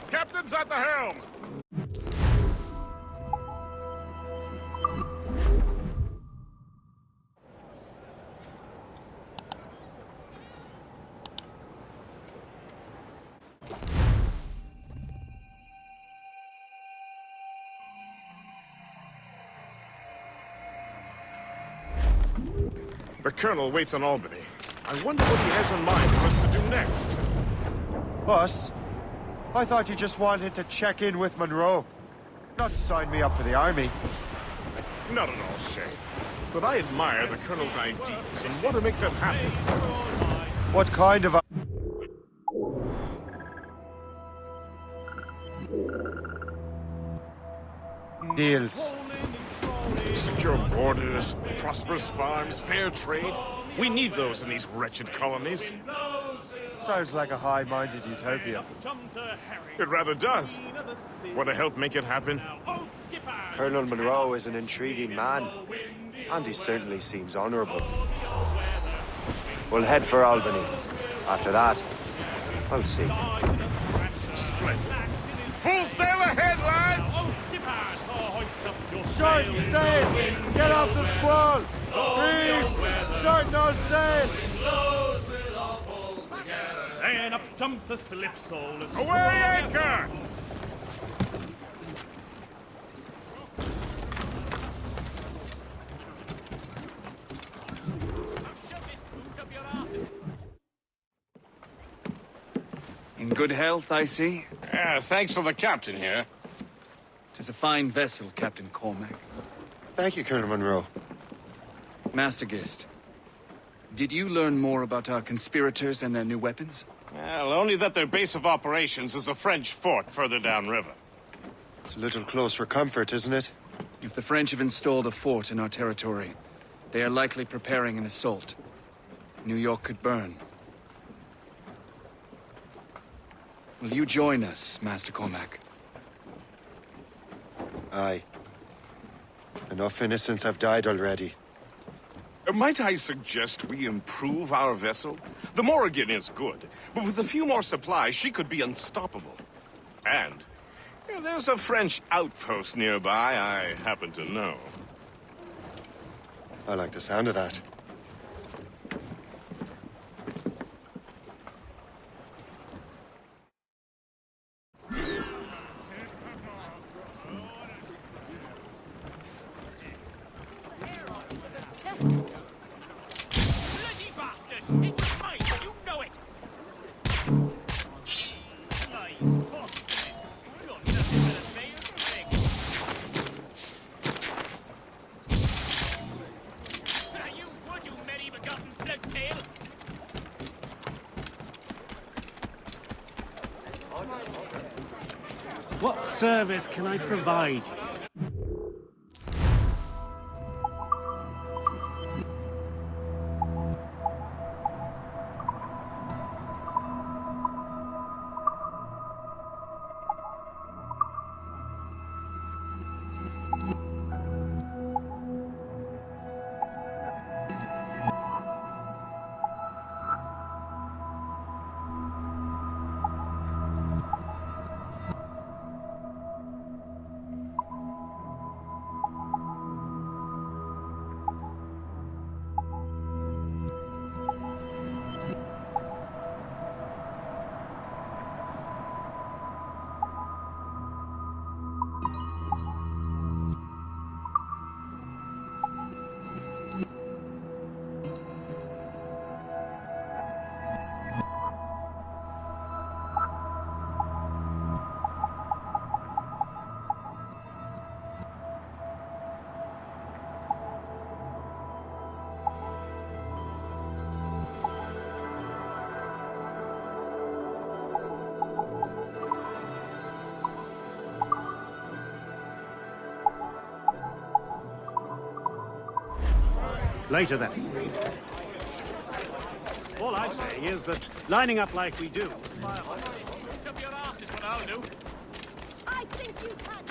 Captain's at the helm! The Colonel waits on Albany. I wonder what he has in mind for us to do next. Us? I thought you just wanted to check in with Monroe. Not sign me up for the army. Not at all, Shay. But I admire the Colonel's ideas and want to make them happen. What kind of deals? Secure borders, prosperous farms, fair trade. We need those in these wretched colonies. Sounds like a high-minded utopia. It rather does. Want to help make it happen? Colonel Monroe is an intriguing man, and he certainly seems honorable. We'll head for Albany. After that, I'll see. Splendid. Full sail ahead, lads! Short sail! Get off the squall! Reef! Short no sail! And up jumps a slipsail. Away anchor! In good health, I see. Thanks to the captain here. 'Tis a fine vessel, Captain Cormac. Thank you, Colonel Monroe. Master Gist, did you learn more about our conspirators and their new weapons? Well, only that their base of operations is a French fort further downriver. It's a little close for comfort, isn't it? If the French have installed a fort in our territory, they are likely preparing an assault. New York could burn. Will you join us, Master Cormac? Aye. Enough innocents have died already. Might I suggest we improve our vessel? The Morrigan is good, but with a few more supplies, she could be unstoppable. And there's a French outpost nearby I happen to know. I like the sound of that. What service can I provide you? Later then. All I'm saying is that lining up like we do... Up your ass is what I'll do. I think you can.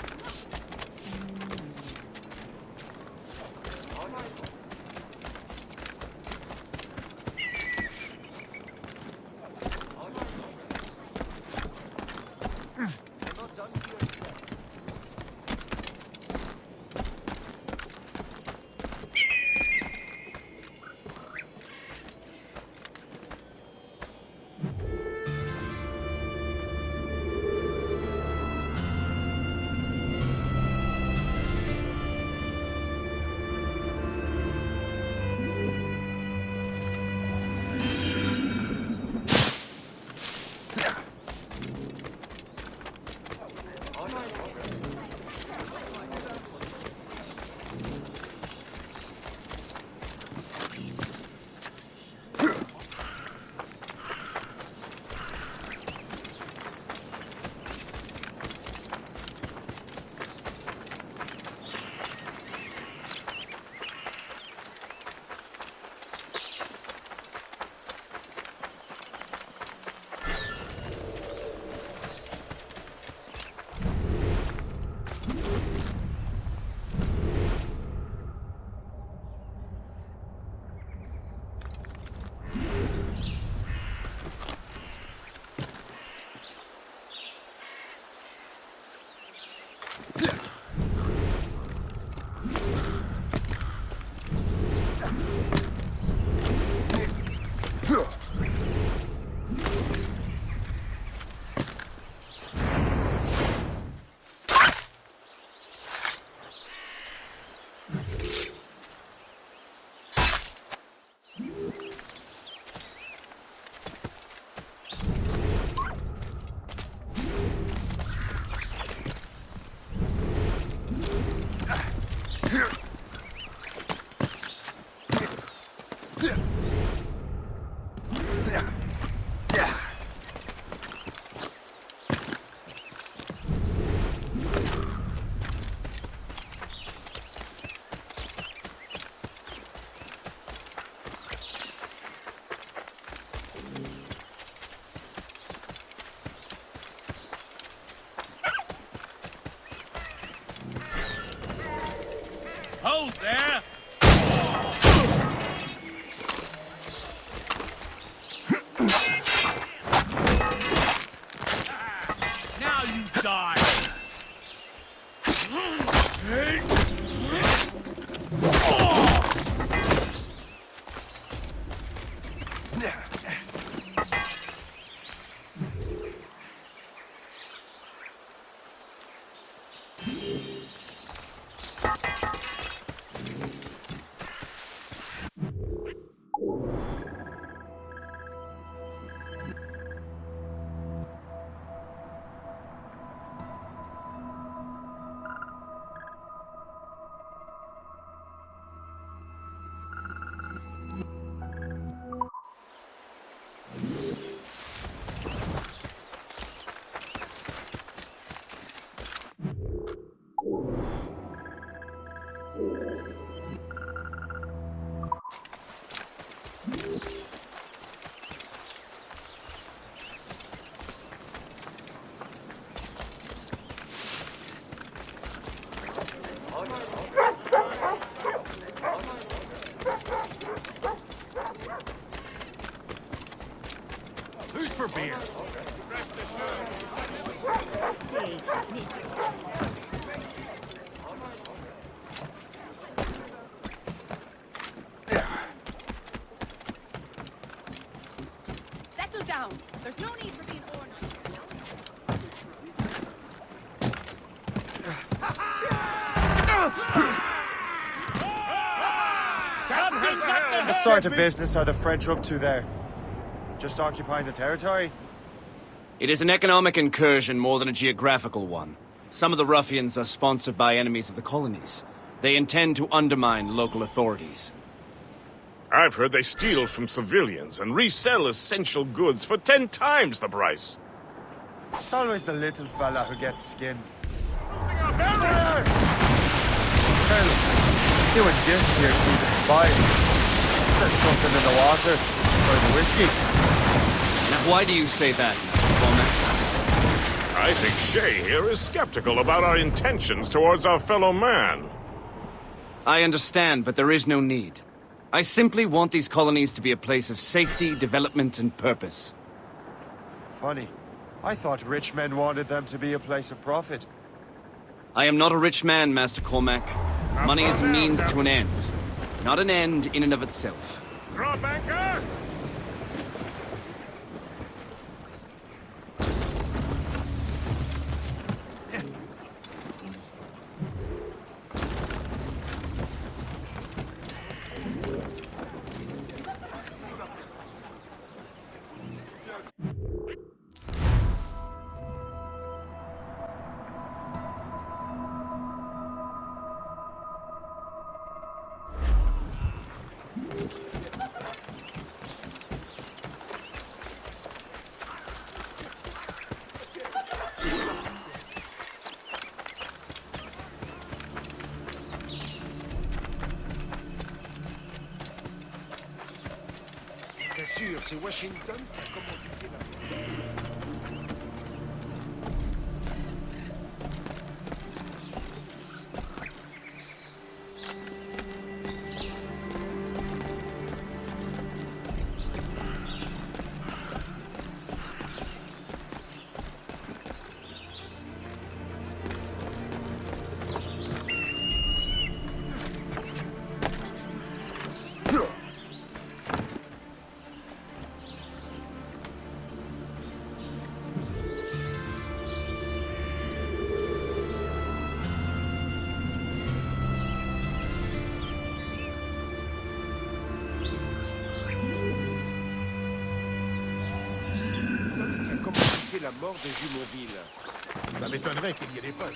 Hold there! Now you die! Who's for beer? Settle down. There's no need for being ornery. What sort of business are the French up to there? Just occupying the territory? It is an economic incursion more than a geographical one. Some of the ruffians are sponsored by enemies of the colonies. They intend to undermine local authorities. I've heard they steal from civilians and resell essential goods for 10 times the price. It's always the little fella who gets skinned. Colonel, you and Gist here seem inspired. There's something in the water, or the whiskey. Now why do you say that, Bowman? I think Shay here is skeptical about our intentions towards our fellow man. I understand, but there is no need. I simply want these colonies to be a place of safety, development, and purpose. Funny. I thought rich men wanted them to be a place of profit. I am not a rich man, Master Cormac. Money is a means to an end, not an end in and of itself. Drop anchor! Bien sûr, c'est Washington qui a commandité la... la mort des Jumonville. Ça m'étonnerait qu'il y ait des preuves.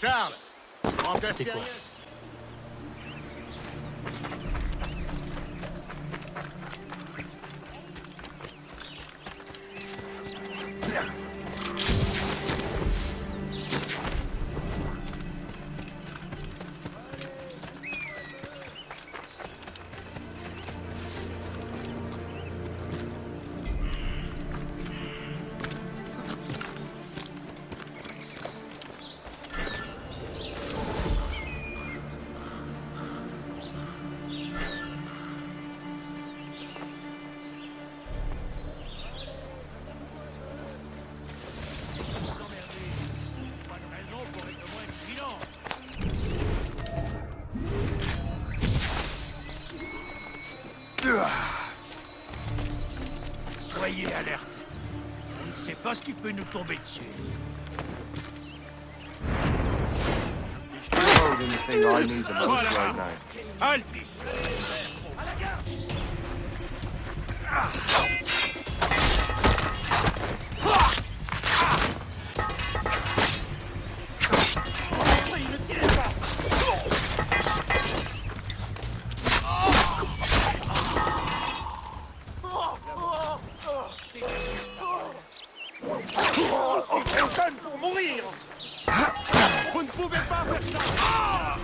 Charles, remplace quoi? Soyez alerte. On ne sait pas ce qui peut nous tomber dessus. The thing I need the most right now. Halte ici. À la garde. Pour mourir! Vous ne pouvez pas faire ça!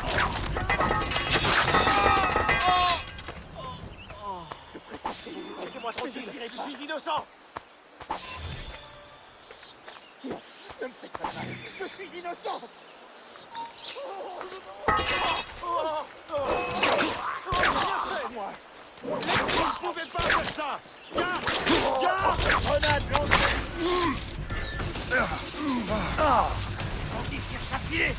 Laissez-moi tranquille, je suis innocent! Ne me faites pas mal, je suis innocent! Bien fait, moi! Vous ne pouvez pas faire ça! Garde! Garde! Grenade lancée! Bandit cherche à pied.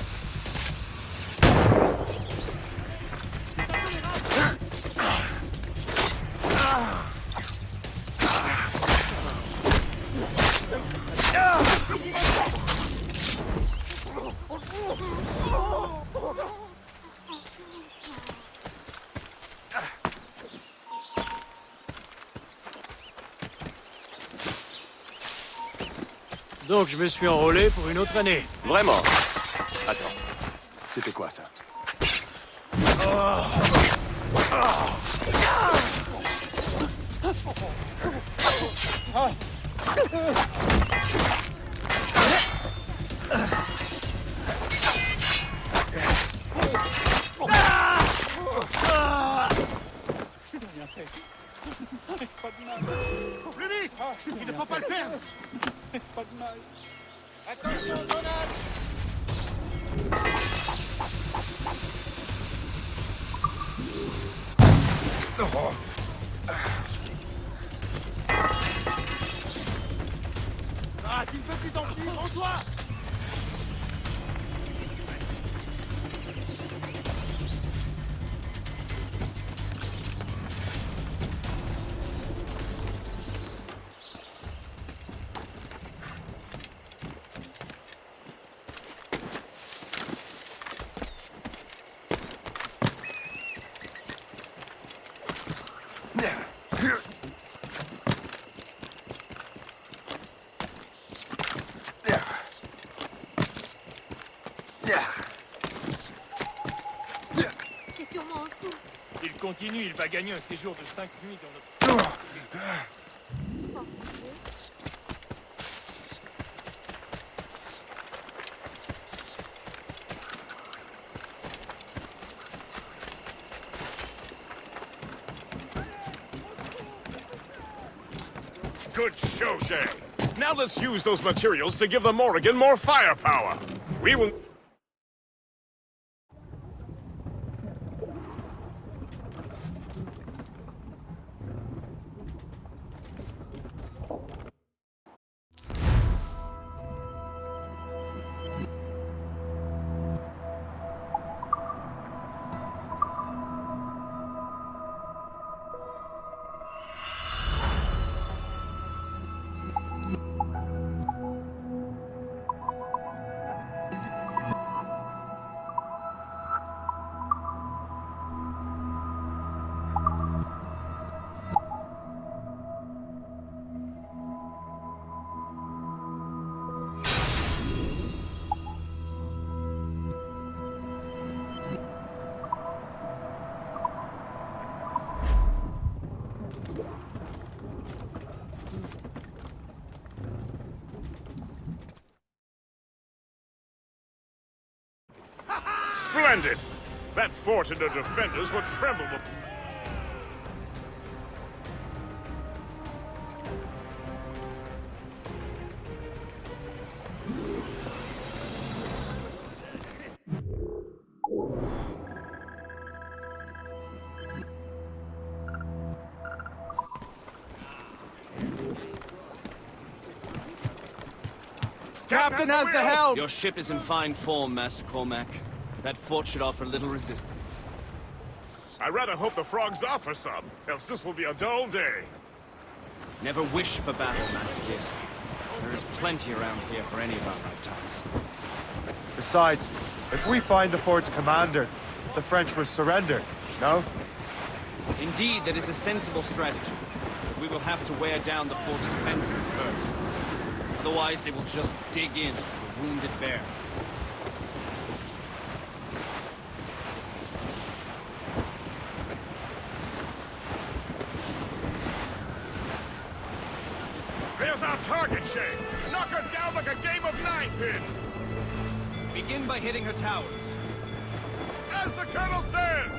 Donc je me suis enrôlé pour une autre année. Vraiment? Attends. C'était quoi ça? Plus vite! Il ne faut pas le perdre! Pas de mal. Attention, grenade! Ah, tu ne peux plus t'en suivre, en toi! C'est sûrement un coup. S'il continue, il va gagner un séjour de 5 nuits dans notre... Oh, Good show, Shay. Now let's use those materials to give the Morrigan more firepower. We will... Splendid! That fort and the defenders will tremble before... Captain has the helm! Your ship is in fine form, Master Cormac. That fort should offer little resistance. I rather hope the frogs offer some, else this will be a dull day. Never wish for battle, Master Gist. There is plenty around here for any of our lifetimes. Besides, if we find the fort's commander, the French will surrender, no? Indeed, that is a sensible strategy. But we will have to wear down the fort's defenses first. Otherwise, they will just dig in like a wounded bear. There's our target, Shay! Knock her down like a game of nine-pins! Begin by hitting her towers. As the Colonel says!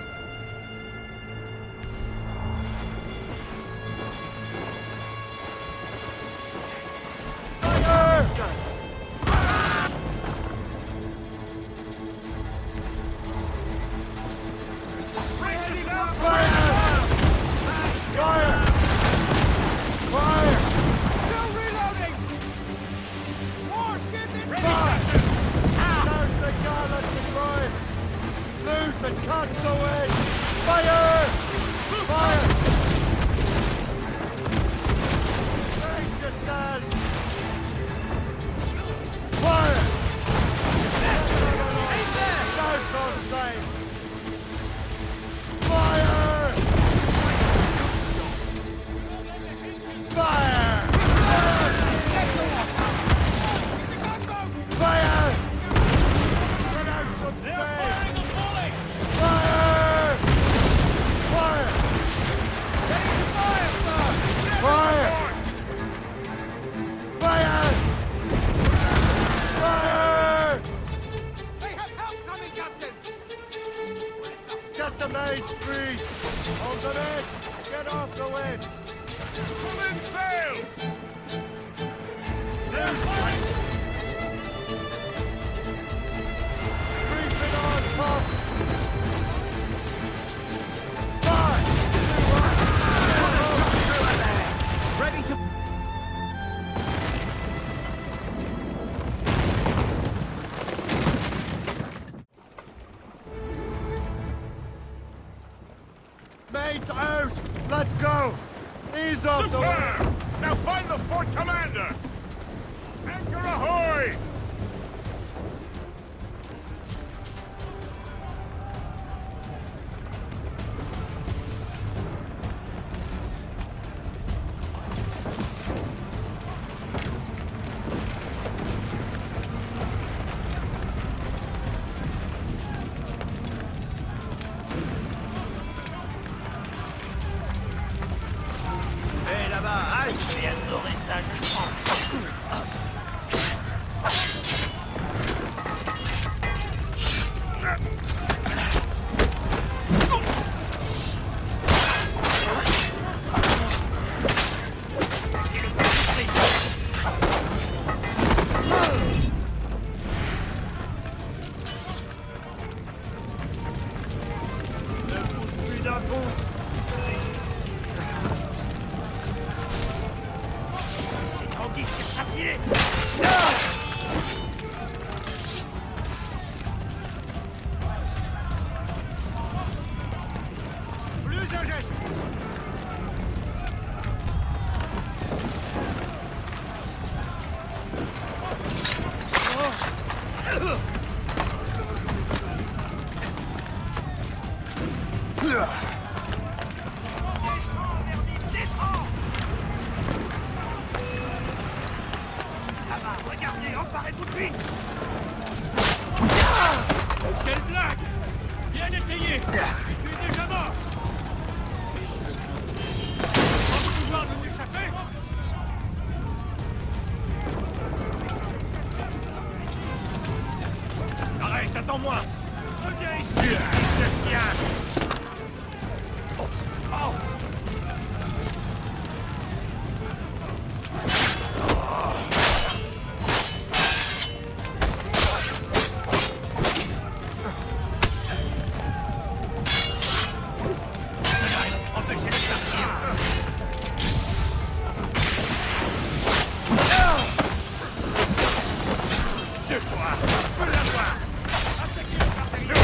the main street! Hold the edge! Get off the wind! Pull in sails! Reefing on top! Ready to... Mates out! Let's go! Ease off the wind! Superb! Now find the fort commander! Anchor ahoy! Hé, là-bas, halte! J'ai adoré ça, je le prends. Ne bouge plus d'un coup! C'est Tanguy qui est appuyé! Plus un geste! Là-bas, regardez, emparez-vous de lui! Quelle blague! Bien essayé! Mais tu es déjà mort! Sans pouvoir nous échapper! Arrête, attends-moi! Reviens ici! fils de chien! Oh. Empêchez le chien! Je crois! Je peux l'avoir! Attaquez le cartérier!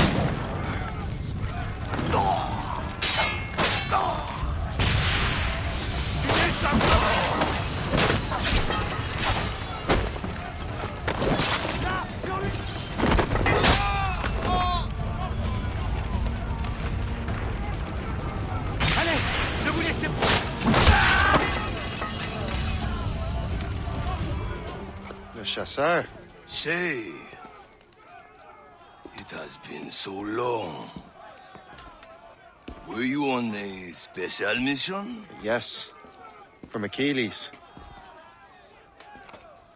Allez, ne vous laissez pas. Le chasseur. Say, it has been so long. Were you on a special mission? Yes. From Achilles.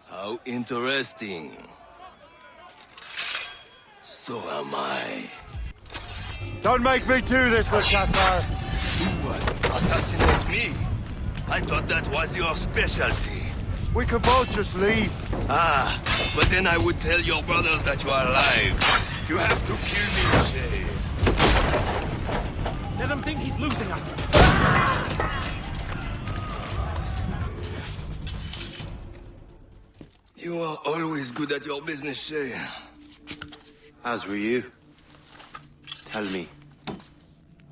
How interesting. So am I. Don't make me do this, Le Chasseur! You would assassinate me? I thought that was your specialty. We can both just leave. Ah, but then I would tell your brothers that you are alive. You have to kill me, Shay. Let him think he's losing us. You are always good at your business, Shay. As were you. Tell me,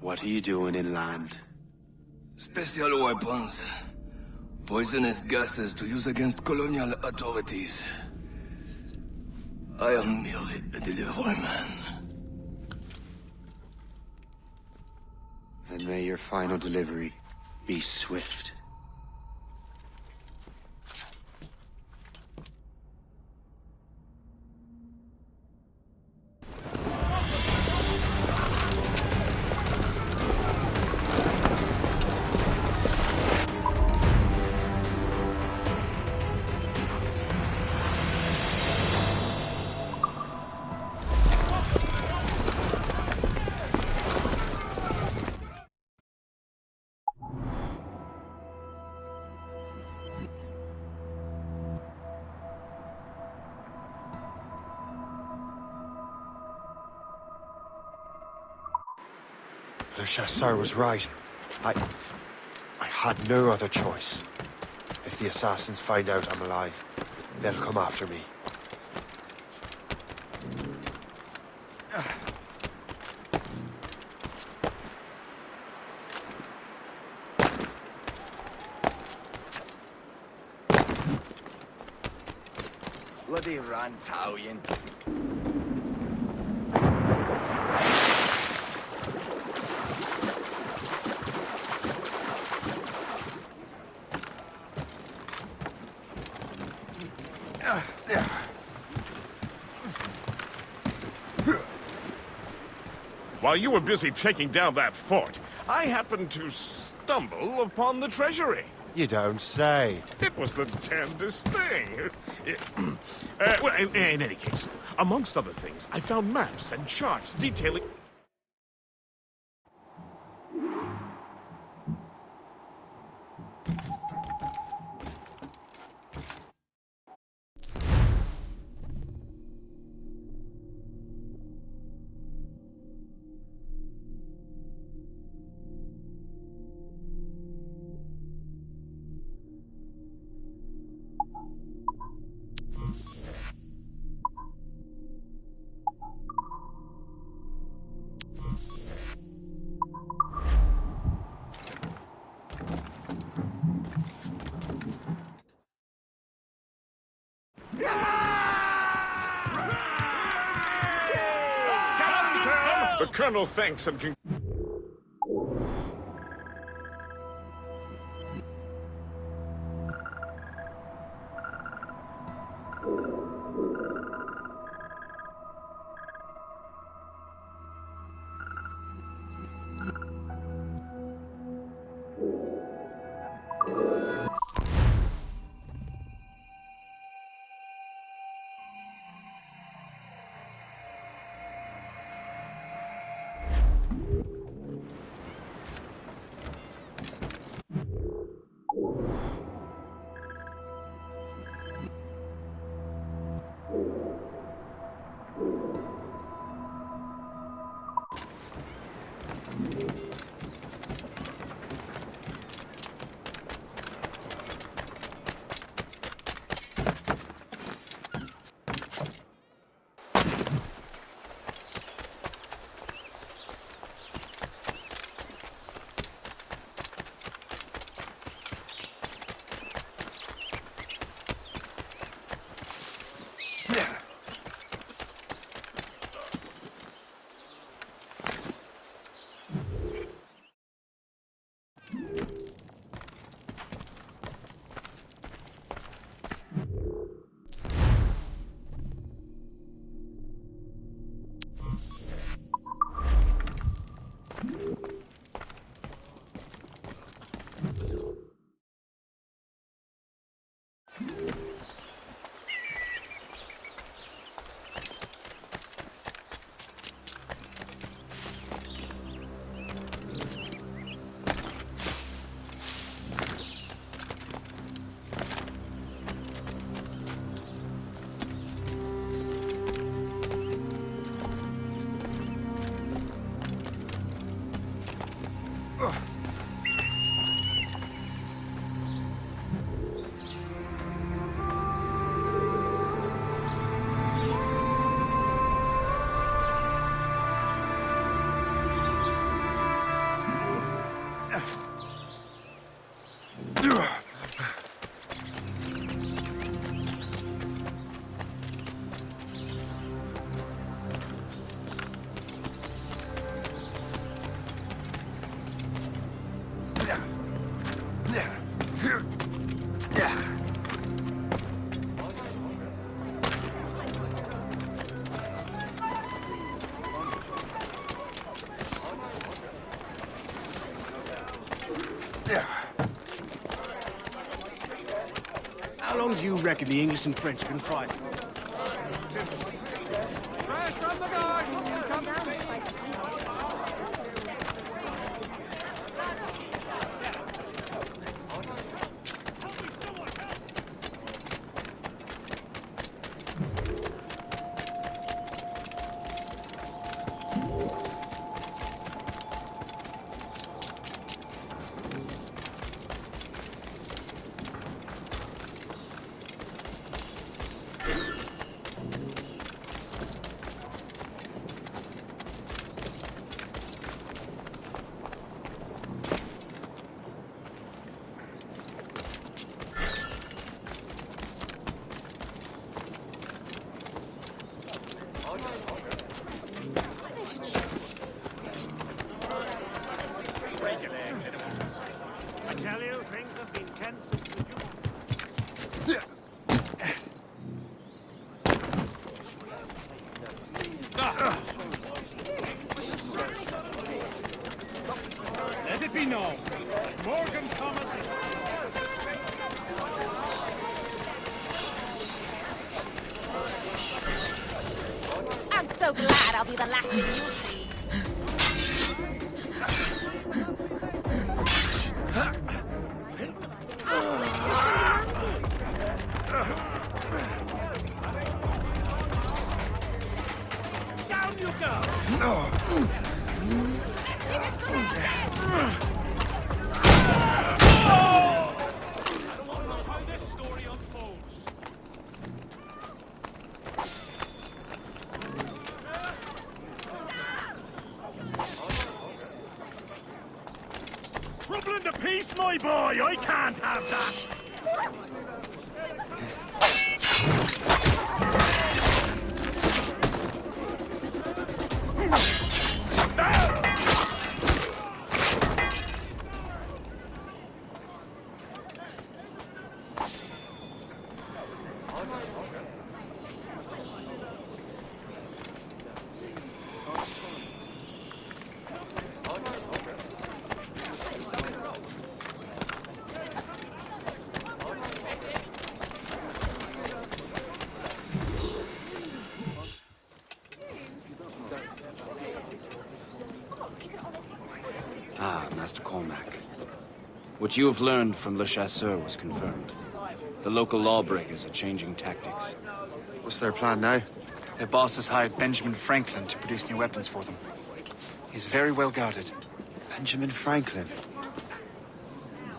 what are you doing inland? Special weapons. Poisonous gases to use against colonial authorities. I am merely a delivery man. And may your final delivery be swift. Le chasseur was right. I had no other choice. If the assassins find out I'm alive, they'll come after me. Bloody Rantauian. While you were busy taking down that fort, I happened to stumble upon the treasury. You don't say. It was the damnedest thing. Well, in any case, amongst other things, I found maps and charts detailing... The Colonel thanks and How long do you reckon the English and French can fight? Let it be known, Morgan Thomas. I'm so glad I'll be the last thing you'll see. Down you go! How this story unfolds. Trouble in the peace, my boy! I can't have that! Ah, Master Cormac. What you have learned from Le Chasseur was confirmed. The local lawbreakers are changing tactics. What's their plan now? Their boss has hired Benjamin Franklin to produce new weapons for them. He's very well guarded. Benjamin Franklin?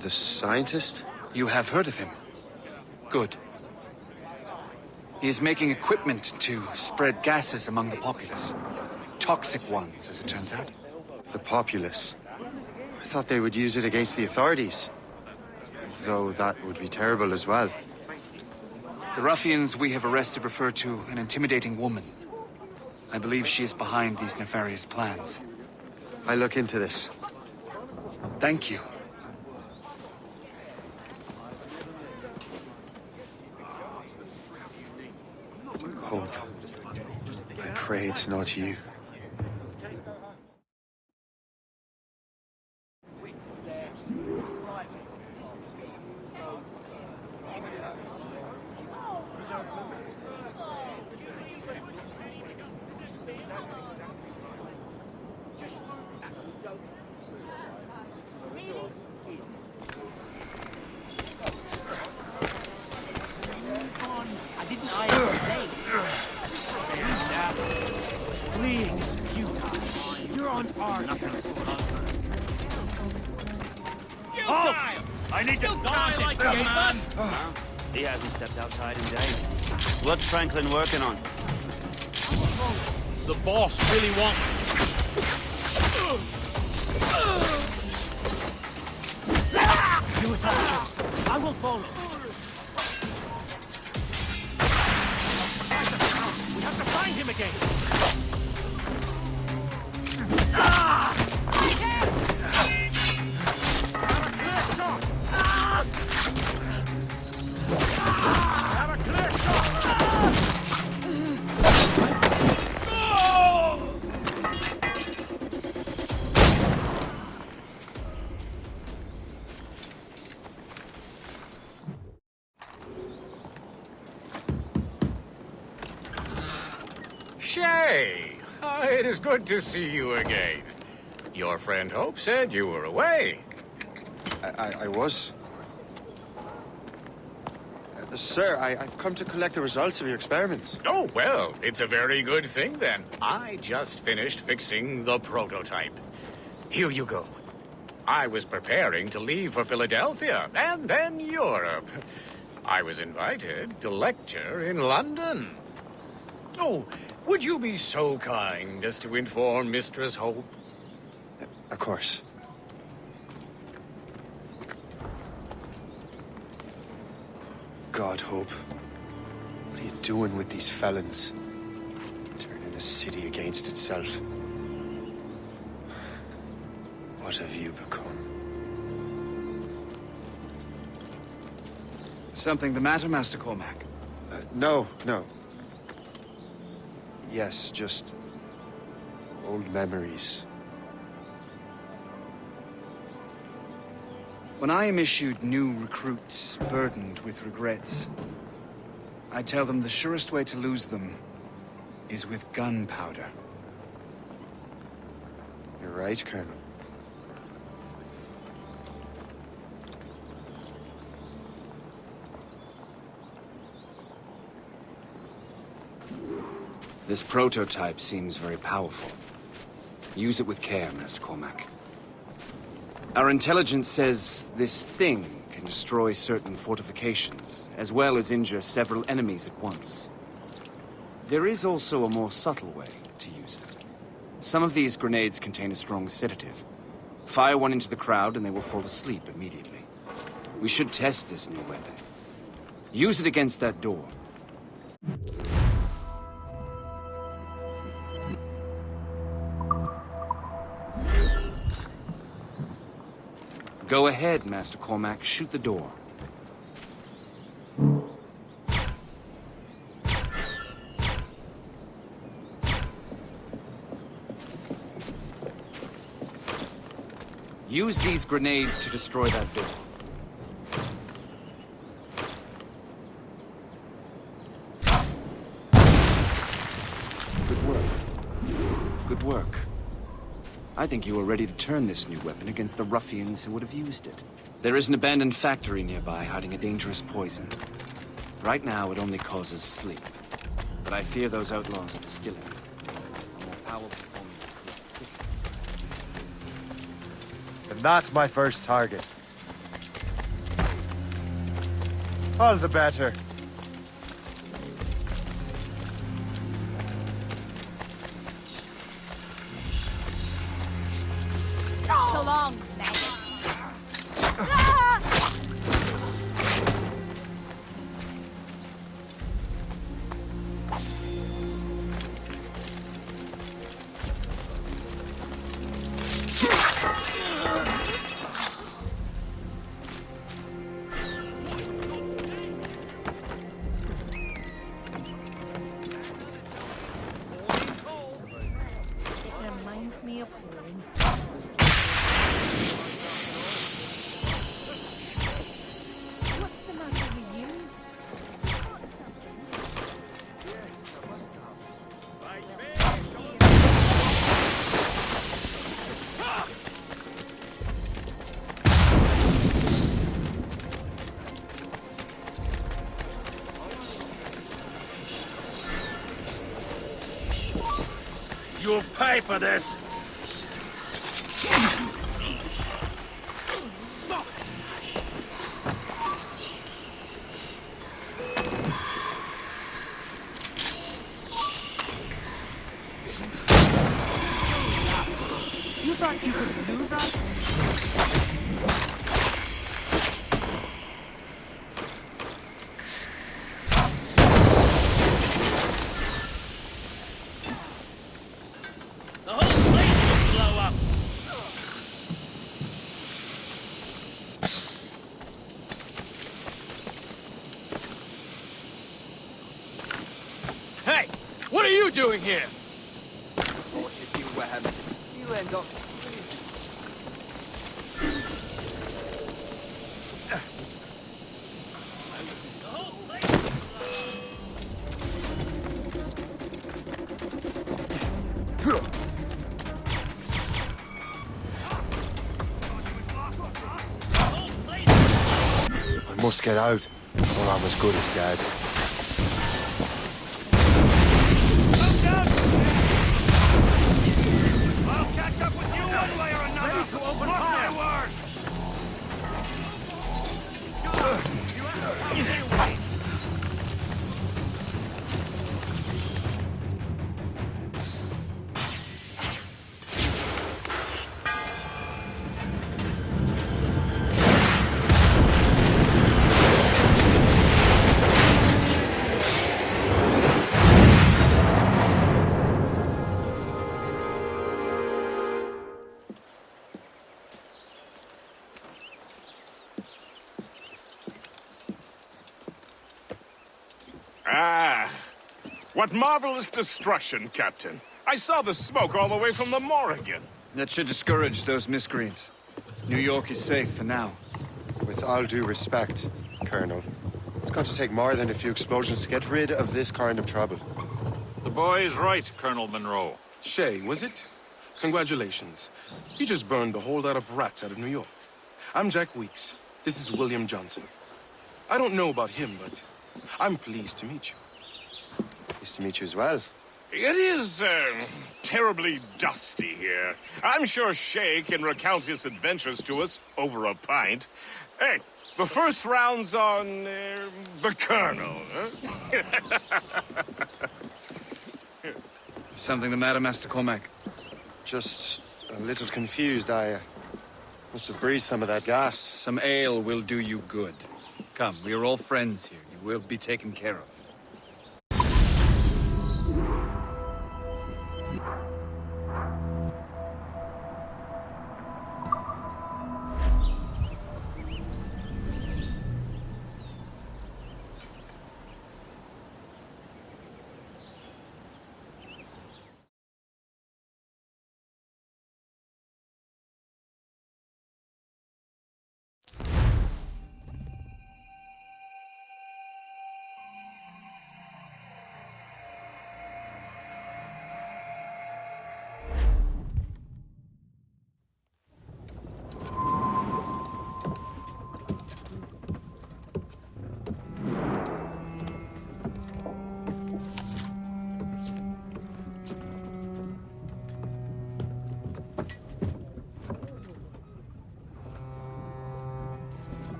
The scientist? You have heard of him? Good. He is making equipment to spread gases among the populace. Toxic ones, as it turns out. The populace? I thought they would use it against the authorities. Though that would be terrible as well. The ruffians we have arrested refer to an intimidating woman. I believe she is behind these nefarious plans. I'll look into this. Thank you. Hope. I pray it's not you. Fleeing is futile. You're on par. Nothing's Oh! I need to dodge like a man! He hasn't stepped outside in days. What's Franklin working on? The boss really wants Do it all first. I will follow. We have to find him again. Shay, it is good to see you again. Your friend Hope said you were away. I was. Sir, I've come to collect the results of your experiments. Oh, well, it's a very good thing then. I just finished fixing the prototype. Here you go. I was preparing to leave for Philadelphia and then Europe. I was invited to lecture in London. Oh, would you be so kind as to inform Mistress Hope? Of course. God, Hope. What are you doing with these felons? Turning the city against itself. What have you become? Something the matter, Master Cormac? No. Yes, just Old memories. When I am issued new recruits burdened with regrets, I tell them the surest way to lose them is with gunpowder. You're right, Colonel. This prototype seems very powerful. Use it with care, Master Cormac. Our intelligence says this thing can destroy certain fortifications, as well as injure several enemies at once. There is also a more subtle way to use it. Some of these grenades contain a strong sedative. Fire one into the crowd and they will fall asleep immediately. We should test this new weapon. Use it against that door. Go ahead, Master Cormac. Shoot the door. Use these grenades to destroy that door. Good work. Good work. I think you are ready to turn this new weapon against the ruffians who would have used it. There is an abandoned factory nearby hiding a dangerous poison. Right now, it only causes sleep. But I fear those outlaws are distilling it. A more powerful form of And that's my first target. All the better. So long, maggot. It reminds me of home. What's the matter with you? You'll pay for this! You thought you could lose us? The whole place will blow up! Hey! What are you doing here? I must get out, or I'm as good as dead. I'll catch up with you one way or another! Ready to open fire! My word! Ah, what marvelous destruction, Captain. I saw the smoke all the way from the Morrigan. That should discourage those miscreants. New York is safe for now. With all due respect, Colonel, it's going to take more than a few explosions to get rid of this kind of trouble. The boy is right, Colonel Monroe. Shay, was it? Congratulations. You just burned a whole lot of rats out of New York. I'm Jack Weeks. This is William Johnson. I don't know about him, but I'm pleased to meet you. Pleased to meet you as well. It is, terribly dusty here. I'm sure Shay can recount his adventures to us over a pint. Hey, the first round's on, the Colonel, huh? Something the matter, Master Cormac? Just a little confused. I must have breathed some of that gas. Some ale will do you good. Come, we are all friends here. You will be taken care of.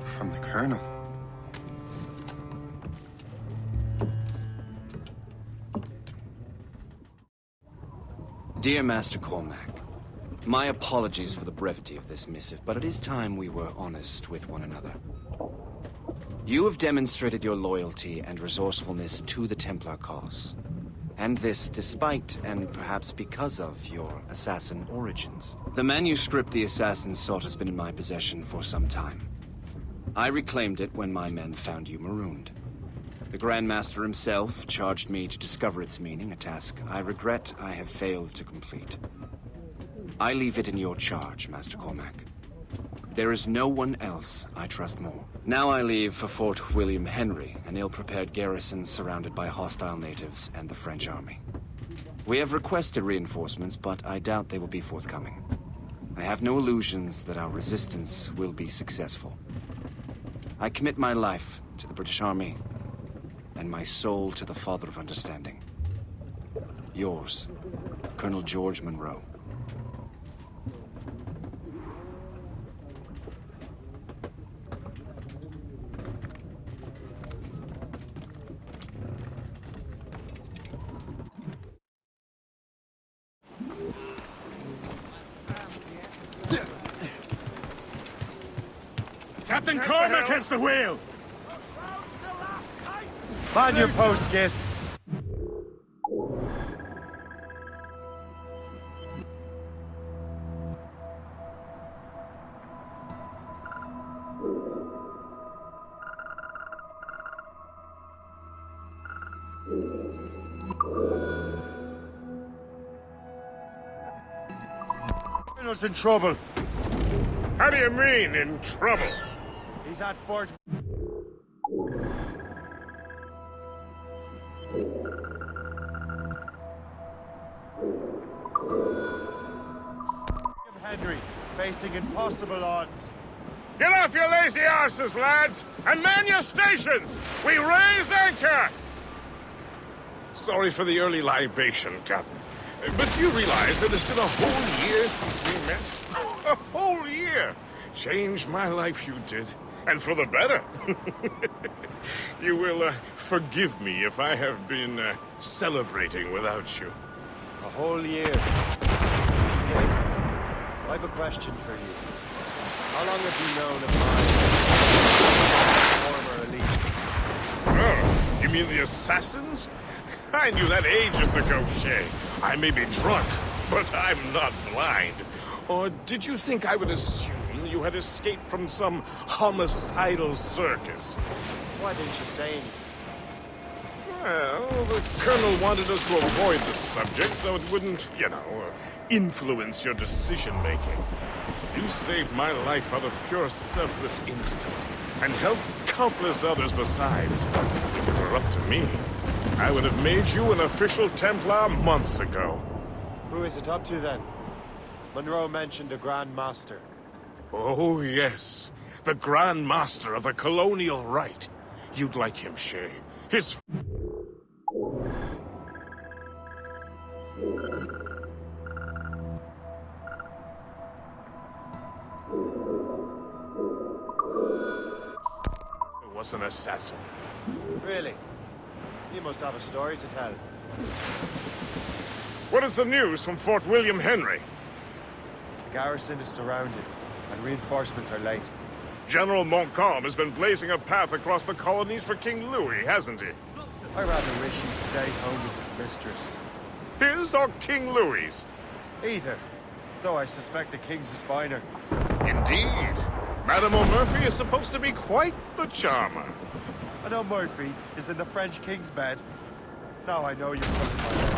From the Colonel. Dear Master Cormac, my apologies for the brevity of this missive, but it is time we were honest with one another. You have demonstrated your loyalty and resourcefulness to the Templar cause. And this despite, and perhaps because of, your assassin origins. The manuscript the assassin sought has been in my possession for some time. I reclaimed it when my men found you marooned. The Grand Master himself charged me to discover its meaning, a task I regret I have failed to complete. I leave it in your charge, Master Cormac. There is no one else I trust more. Now I leave for Fort William Henry, an ill-prepared garrison surrounded by hostile natives and the French army. We have requested reinforcements, but I doubt they will be forthcoming. I have no illusions that our resistance will be successful. I commit my life to the British Army, and my soul to the Father of Understanding. Yours, Colonel George Monroe. Captain Cormac has the wheel! Man your post, guest. Colonel's in trouble. How do you mean, in trouble? He's at Fort... Henry, facing impossible odds. Get off your lazy arses, lads, and man your stations! We raise anchor! Sorry for the early libation, Captain. But you realize that it's been a whole year since we met? A whole year! Changed my life, you did. And for the better. You will forgive me if I have been celebrating without you. A whole year. Yes, I have a question for you. How long have you known of my former allegiance? Oh, you mean the assassins? I knew that ages ago, Shay. I may be drunk, but I'm not blind. Or did you think I would assume you had escaped from some homicidal circus? Why didn't you say anything? Well, the Colonel wanted us to avoid the subject so it wouldn't, influence your decision-making. You saved my life out of pure selfless instinct, and helped countless others besides. If it were up to me, I would have made you an official Templar months ago. Who is it up to, then? Monroe mentioned a Grand Master. Oh, yes. The Grand Master of the Colonial Rite. You'd like him, Shay. His... was an assassin. Really? You must have a story to tell. What is the news from Fort William Henry? The garrison is surrounded, and reinforcements are late. General Montcalm has been blazing a path across the colonies for King Louis, hasn't he? I rather wish he'd stay home with his mistress. His or King Louis's? Either. Though I suspect the king's is finer. Indeed. Madame O'Murphy is supposed to be quite the charmer. I know Murphy is in the French king's bed. Now I know you're coming my way.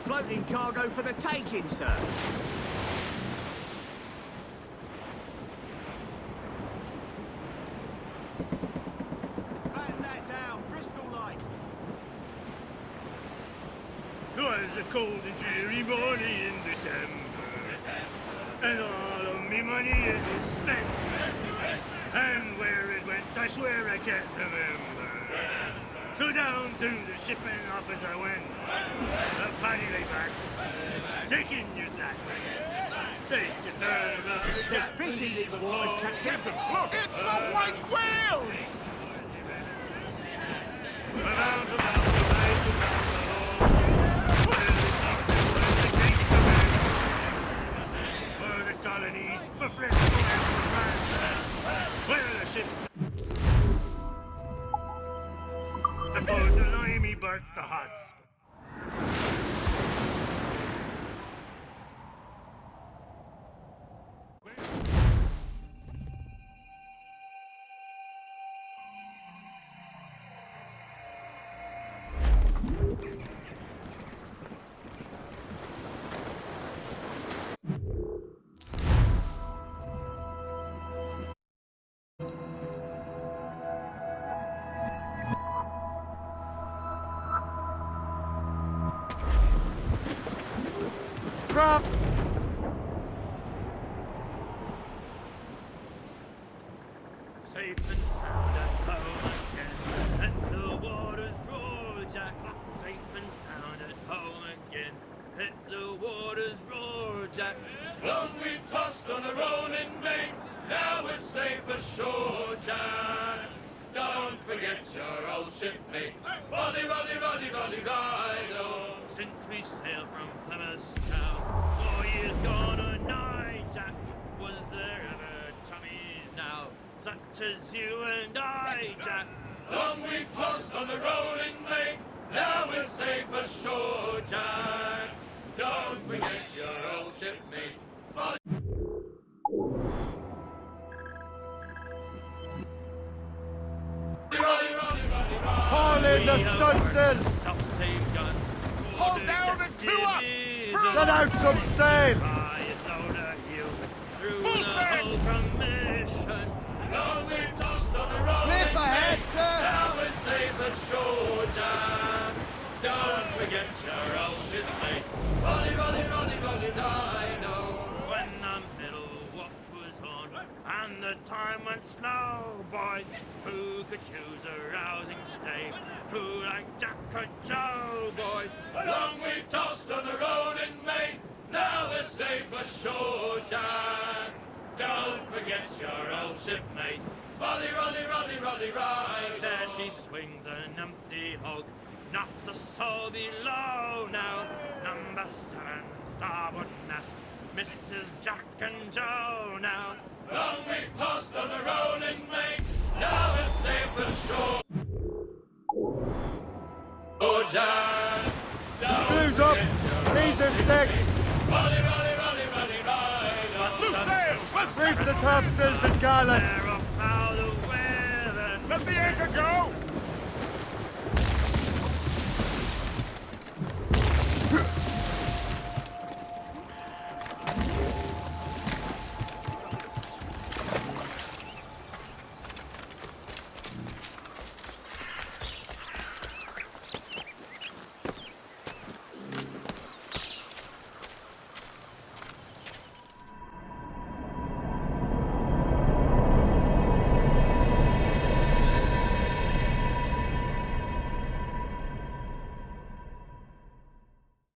Floating cargo for the taking, sir. Batten that down, Bristol Light. Twas a cold and dreary morning in December, and all of me money it was spent. And where it went, I swear I can't remember. So down to the shipping office I went. The paddy lay back, taking your sack. Take your turn about the There's fish in these waters, Captain. Look! It's the white whale! Around the mouth, for the colonies, for Frisco and for France. Where the ship aboard the limey bark the hot. Drop! Safe and sound at home again. Let the waters roar, Jack. Safe and sound at home again. Let the waters roar, Jack. Long we've tossed on a rolling main. Now we're safe ashore, Jack. Don't forget your old shipmate. Roddy, roddy, roddy, roddy, rido. Since we sailed from Plymouth town, 4 years gone a night, Jack. Was there ever chummies now, such as you and I, Jack? Long we've tossed on the rolling main. Now we're safe ashore, Jack. Don't forget your old shipmate. Haul in the stunsail! Hold down and crew up! Let out some sail! Full sail! Cliff ahead, sir! Now we're safe ashore, Jack. Don't forget your old shipmate. Roddy, roddy, roddy, roddy, Dido. When the middle watch was on and the time went slow, boys, who could choose a rousing stay? Who like Jack or Joe, boy? Long we tossed on the rolling main. Now we're safe ashore, Jack. Don't forget your old shipmate. Roddy, roddy, roddy, roddy, ride. There she swings an empty hog. Not a soul below now. Number 7's starboard mast, Mrs. Jack and Joe now. Long we've tossed on the rolling main, now it's safe ashore. Oh, Jack! Blues up! These are sticks! Rolly, rolly, rolly, rolly, ride! Loose sails! Let's Reef the topsails and garlands! They're off out of weather. let the anchor go!